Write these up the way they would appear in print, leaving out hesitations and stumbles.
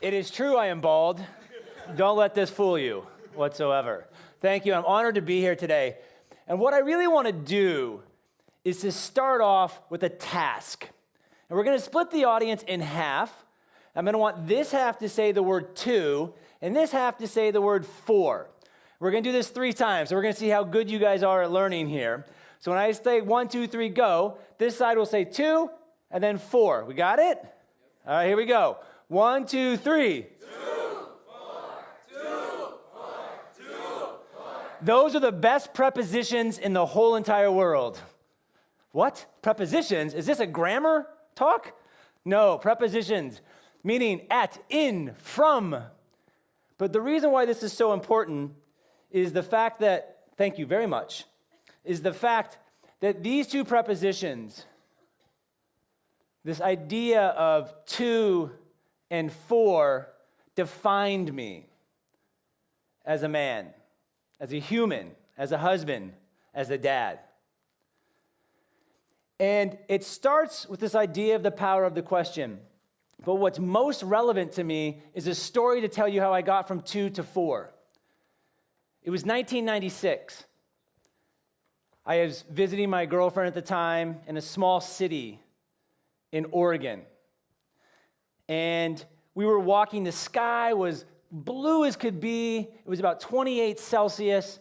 It is true I am bald. Don't let this fool you whatsoever. Thank you. I'm honored to be here today. And what I really want to do is to start off with a task. And we're going to split the audience in half. I'm going to want this half to say the word to, and this half to say the word for. We're going to do this 3 times, so we're going to see how good you guys are at learning here. So when I say 1, 2, 3, go, this side will say 2, and then 4. We got it? All right, here we go. 1, 2, 3. 2, 4, 2, 4, 2, 4. Those are the best prepositions in the whole entire world. What? Prepositions? Is this a grammar talk? No, prepositions, meaning at, in, from. But the reason why this is so important is the fact that, thank you very much, is the fact that these 2 prepositions, this idea of to and for, defined me as a man, as a human, as a husband, as a dad. And it starts with this idea of the power of the question. But what's most relevant to me is a story to tell you how I got from 2 to 4. It was 1996. I was visiting my girlfriend at the time in a small city in Oregon. And we were walking, the sky was blue as could be. It was about 28 Celsius.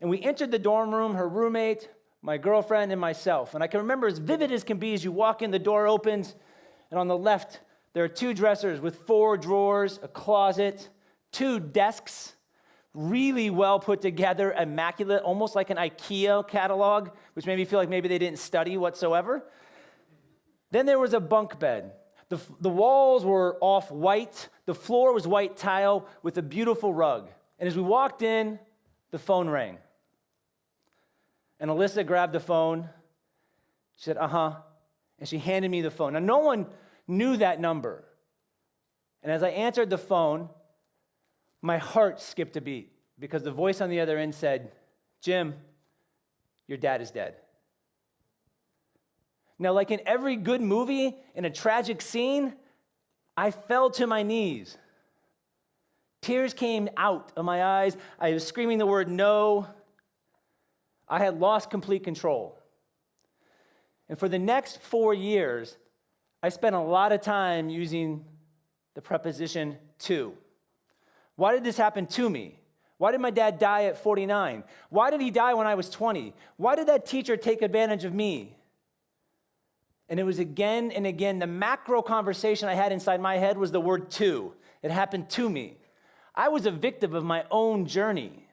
And we entered the dorm room, her roommate, my girlfriend, and myself. And I can remember as vivid as can be as you walk in, the door opens, and on the left, there are 2 dressers with 4 drawers, a closet, 2 desks, really well put together, immaculate, almost like an IKEA catalog, which made me feel like maybe they didn't study whatsoever. Then there was a bunk bed. The walls were off-white. The floor was white tile with a beautiful rug. And as we walked in, the phone rang. And Alyssa grabbed the phone. She said, uh-huh. And she handed me the phone. Now, no one knew that number. And as I answered the phone, my heart skipped a beat because the voice on the other end said, Jim, your dad is dead. Now, like in every good movie, in a tragic scene, I fell to my knees. Tears came out of my eyes. I was screaming the word no. I had lost complete control. And for the next 4 years, I spent a lot of time using the preposition to. Why did this happen to me? Why did my dad die at 49? Why did he die when I was 20? Why did that teacher take advantage of me? And it was again and again, the macro conversation I had inside my head was the word to. It happened to me. I was a victim of my own journey.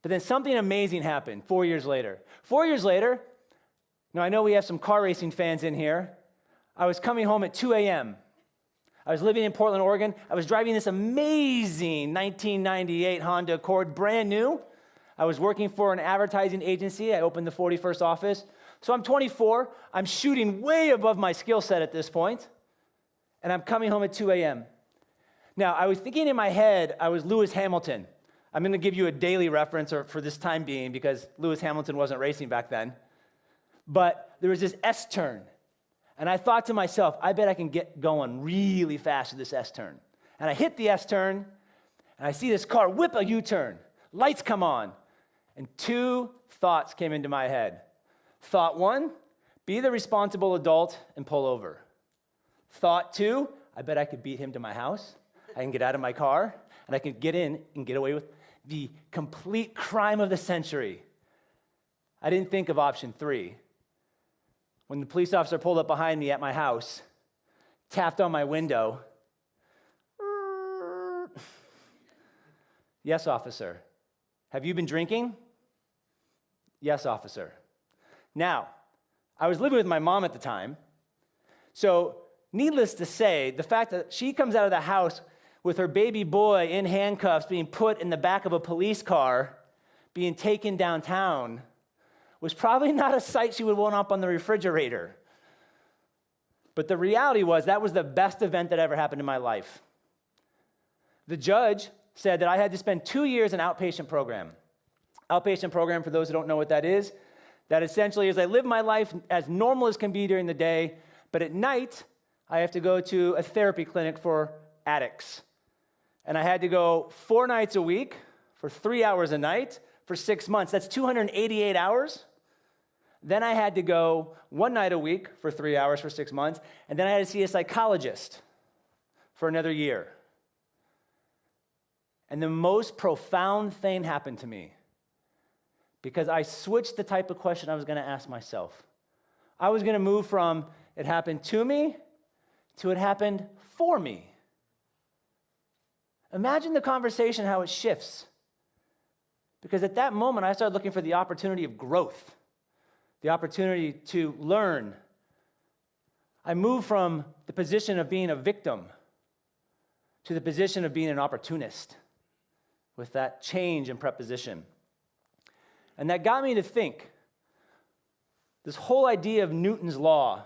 But then something amazing happened 4 years later. 4 years later, now I know we have some car racing fans in here. I was coming home at 2 a.m. I was living in Portland, Oregon. I was driving this amazing 1998 Honda Accord, brand new. I was working for an advertising agency. I opened the 41st office. So I'm 24. I'm shooting way above my skill set at this point. And I'm coming home at 2 a.m. Now, I was thinking in my head, I was Lewis Hamilton. I'm going to give you a daily reference for this time being because Lewis Hamilton wasn't racing back then. But there was this S-turn. And I thought to myself, I bet I can get going really fast with this S-turn. And I hit the S-turn, and I see this car whip a U-turn. Lights come on. And 2 thoughts came into my head. Thought 1, be the responsible adult and pull over. Thought 2, I bet I could beat him to my house. I can get out of my car, and I can get in and get away with the complete crime of the century. I didn't think of option 3. When the police officer pulled up behind me at my house, tapped on my window. Yes, officer. Have you been drinking? Yes, officer. Now, I was living with my mom at the time, so needless to say, the fact that she comes out of the house with her baby boy in handcuffs being put in the back of a police car, being taken downtown, was probably not a sight she would want up on the refrigerator. But the reality was that was the best event that ever happened in my life. The judge said that I had to spend 2 years in Outpatient Program. Outpatient Program, for those who don't know what that is, that essentially is I live my life as normal as can be during the day, but at night, I have to go to a therapy clinic for addicts. And I had to go 4 nights a week for 3 hours a night for 6 months. That's 288 hours. Then I had to go 1 night a week for 3 hours for 6 months. And then I had to see a psychologist for another year. And the most profound thing happened to me because I switched the type of question I was going to ask myself. I was going to move from it happened to me to it happened for me. Imagine the conversation, how it shifts. Because at that moment, I started looking for the opportunity of growth, the opportunity to learn. I moved from the position of being a victim to the position of being an opportunist with that change in preposition. And that got me to think, this whole idea of Newton's law,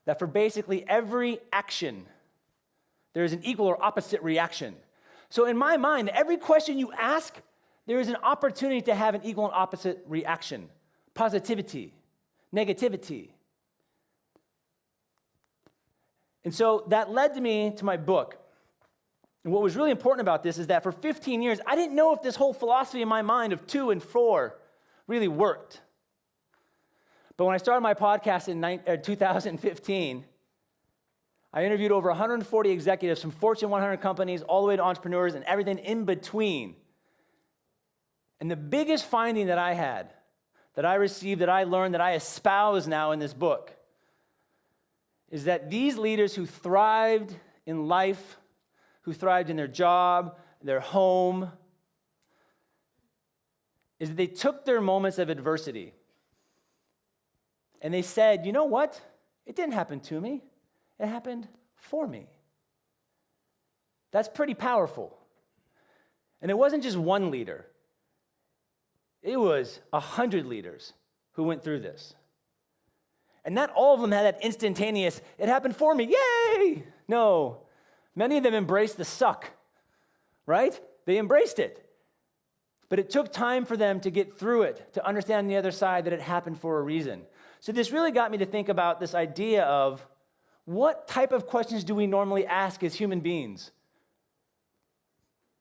that for basically every action, there is an equal or opposite reaction. So in my mind, every question you ask, there is an opportunity to have an equal and opposite reaction. Positivity, negativity. And so that led me to my book. And what was really important about this is that for 15 years, I didn't know if this whole philosophy in my mind of 2 and 4 really worked. But when I started my podcast in 2015, I interviewed over 140 executives from Fortune 100 companies all the way to entrepreneurs and everything in between. And the biggest finding that I had, that I received, that I learned, that I espouse now in this book, is that these leaders who thrived in life, who thrived in their job, their home, is that they took their moments of adversity and they said, you know what? It didn't happen to me. It happened for me. That's pretty powerful. And it wasn't just one leader. It was 100 leaders who went through this. And not all of them had that instantaneous, it happened for me, yay! No. Many of them embraced the suck, right? They embraced it. But it took time for them to get through it, to understand on the other side that it happened for a reason. So this really got me to think about this idea of what type of questions do we normally ask as human beings?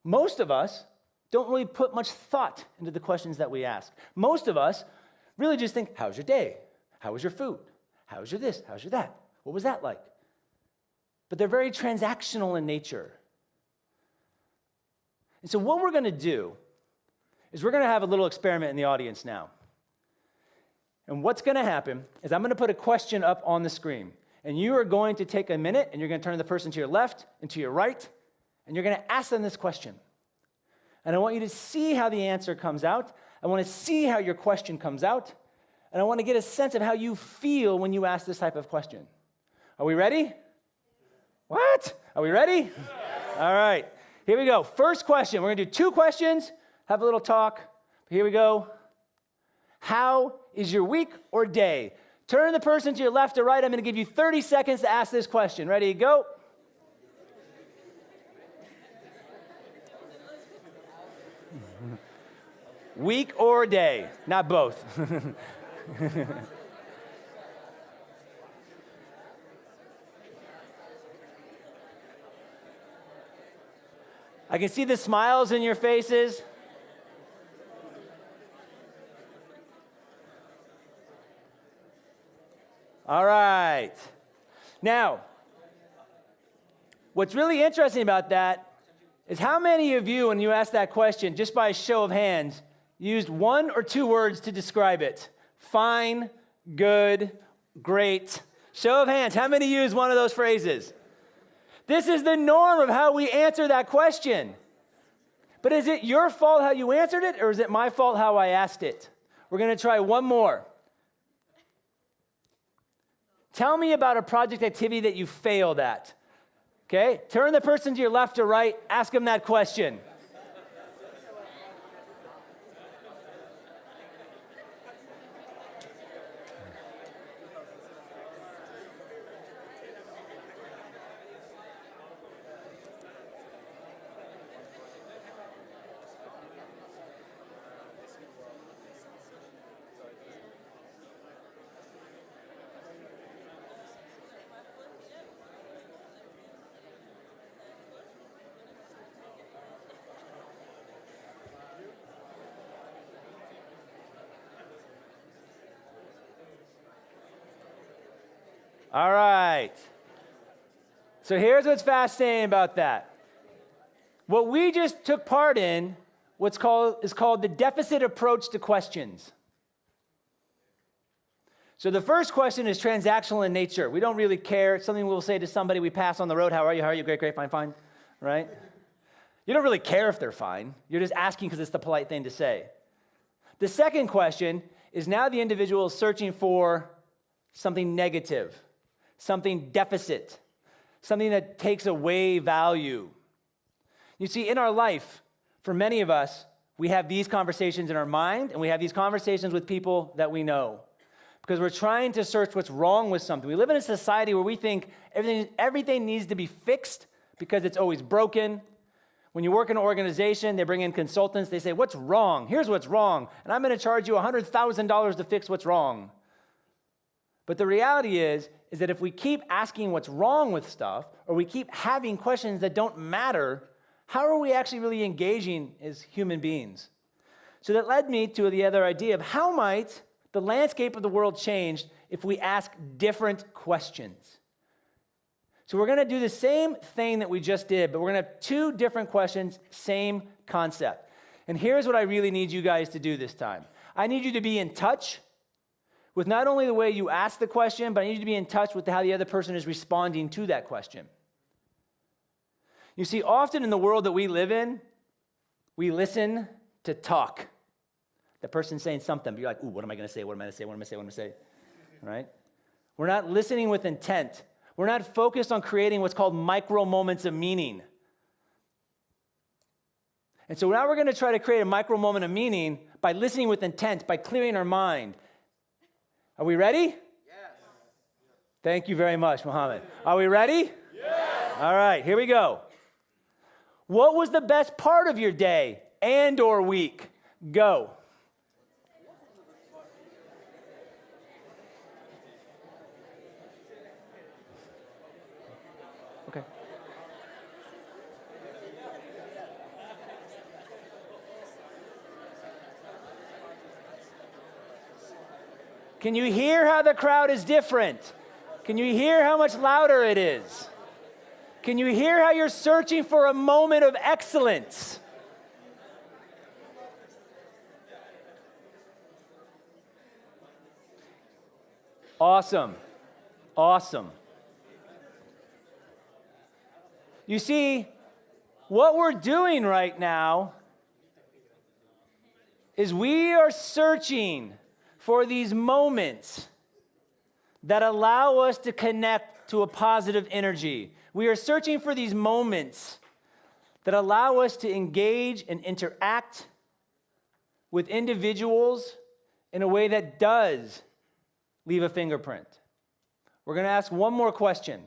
Most of us don't really put much thought into the questions that we ask. Most of us really just think, how's your day? How was your food? How's your this? How's your that? What was that like? But they're very transactional in nature. And so what we're going to do is we're going to have a little experiment in the audience now. And what's going to happen is I'm going to put a question up on the screen. And you are going to take a minute, and you're going to turn to the person to your left and to your right, and you're going to ask them this question. And I want you to see how the answer comes out. I want to see how your question comes out. And I want to get a sense of how you feel when you ask this type of question. Are we ready? What? Are we ready? Yes. All right. Here we go. First question. We're going to do 2 questions, have a little talk. Here we go. How is your week or day? Turn the person to your left or right. I'm going to give you 30 seconds to ask this question. Ready? Go. Week or day? Not both. I can see the smiles in your faces. All right. Now, what's really interesting about that is how many of you, when you asked that question, just by a show of hands, used 1 or 2 words to describe it? Fine, good, great. Show of hands, how many used one of those phrases? This is the norm of how we answer that question. But is it your fault how you answered it, or is it my fault how I asked it? We're going to try one more. Tell me about a project activity that you failed at. Okay? Turn the person to your left or right, ask them that question. All right. So here's what's fascinating about that. What we just took part in is called the deficit approach to questions. So the first question is transactional in nature. We don't really care. It's something we'll say to somebody we pass on the road. How are you? How are you? Great, great, fine, fine. Right? You don't really care if they're fine. You're just asking because it's the polite thing to say. The second question is now the individual is searching for something negative, something deficit, something that takes away value. You see, in our life, for many of us, we have these conversations in our mind, and we have these conversations with people that we know. Because we're trying to search what's wrong with something. We live in a society where we think everything needs to be fixed because it's always broken. When you work in an organization, they bring in consultants. They say, what's wrong? Here's what's wrong. And I'm going to charge you $100,000 to fix what's wrong. But the reality is that if we keep asking what's wrong with stuff, or we keep having questions that don't matter, how are we actually really engaging as human beings? So that led me to the other idea of how might the landscape of the world change if we ask different questions. So we're going to do the same thing that we just did, but we're going to have two different questions, same concept. And here's what I really need you guys to do this time. I need you to be in touch with not only the way you ask the question, but I need you to be in touch with how the other person is responding to that question. You see, often in the world that we live in, we listen to talk. The person's saying something, but you're like, ooh, what am I going to say? What am I going to say? What am I going to say? What am I going to say? Right? We're not listening with intent. We're not focused on creating what's called micro moments of meaning. And so now we're going to try to create a micro moment of meaning by listening with intent, by clearing our mind. Are we ready? Yes. Thank you very much, Mohammed. Are we ready? Yes. All right, here we go. What was the best part of your day and or week? Go. Okay. Can you hear how the crowd is different? Can you hear how much louder it is? Can you hear how you're searching for a moment of excellence? Awesome. Awesome. You see, what we're doing right now is we are searching for these moments that allow us to connect to a positive energy. We are searching for these moments that allow us to engage and interact with individuals in a way that does leave a fingerprint. We're going to ask one more question.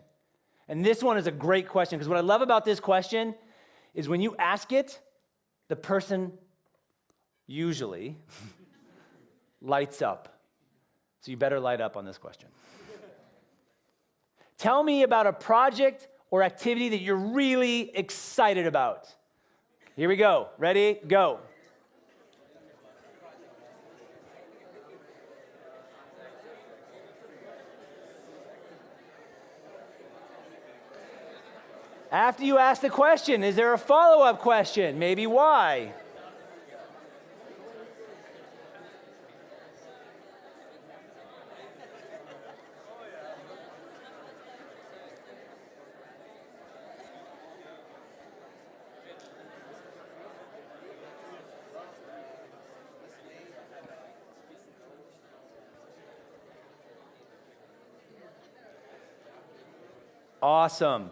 And this one is a great question, because what I love about this question is when you ask it, the person usually lights up. So you better light up on this question. Tell me about a project or activity that you're really excited about. Here we go. Ready? Go. After you ask the question, is there a follow-up question? Maybe why? Awesome.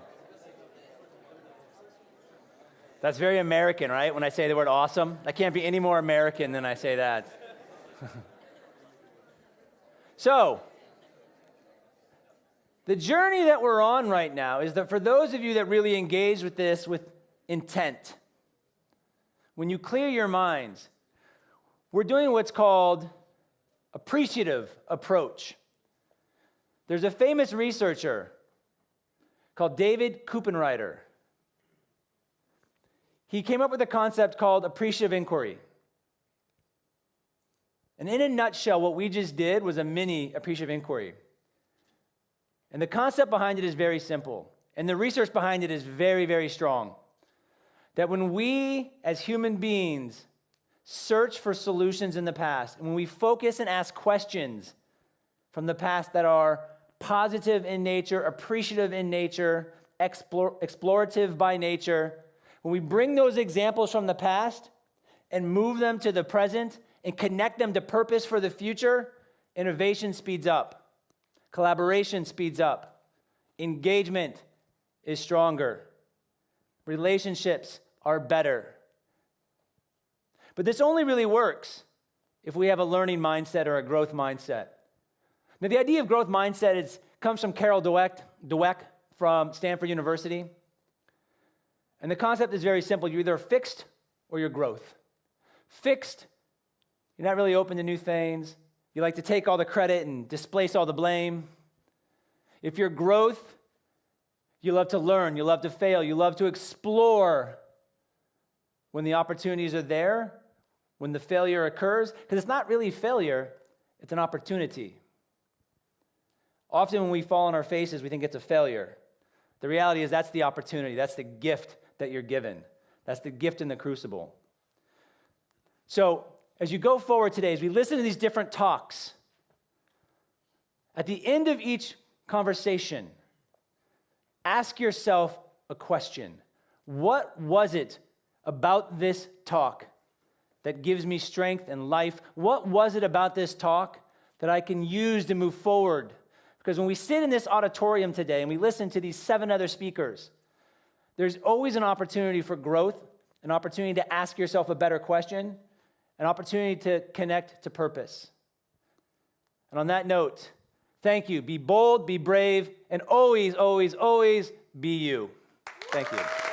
That's very American, right? When I say the word awesome, I can't be any more American than I say that. So, the journey that we're on right now is that for those of you that really engage with this with intent, when you clear your minds, we're doing what's called appreciative approach. There's a famous researcher called David Kuppenreiter. He came up with a concept called appreciative inquiry. And in a nutshell, what we just did was a mini appreciative inquiry. And the concept behind it is very simple. And the research behind it is very, very strong. That when we, as human beings, search for solutions in the past, and when we focus and ask questions from the past that are positive in nature, appreciative in nature, explorative by nature, when we bring those examples from the past and move them to the present and connect them to purpose for the future, innovation speeds up, collaboration speeds up, engagement is stronger, relationships are better. But this only really works if we have a learning mindset or a growth mindset. Now, the idea of growth mindset comes from Carol Dweck from Stanford University. And the concept is very simple. You're either fixed or you're growth. Fixed, you're not really open to new things. You like to take all the credit and displace all the blame. If you're growth, you love to learn, you love to fail, you love to explore when the opportunities are there, when the failure occurs, because it's not really failure, it's an opportunity. Often when we fall on our faces, we think it's a failure. The reality is that's the opportunity, that's the gift that you're given. That's the gift in the crucible. So as you go forward today, as we listen to these different talks, at the end of each conversation, ask yourself a question. What was it about this talk that gives me strength and life? What was it about this talk that I can use to move forward? Because when we sit in this auditorium today and we listen to these 7 other speakers, there's always an opportunity for growth, an opportunity to ask yourself a better question, an opportunity to connect to purpose. And on that note, thank you. Be bold, be brave, and always, always, always be you. Thank you.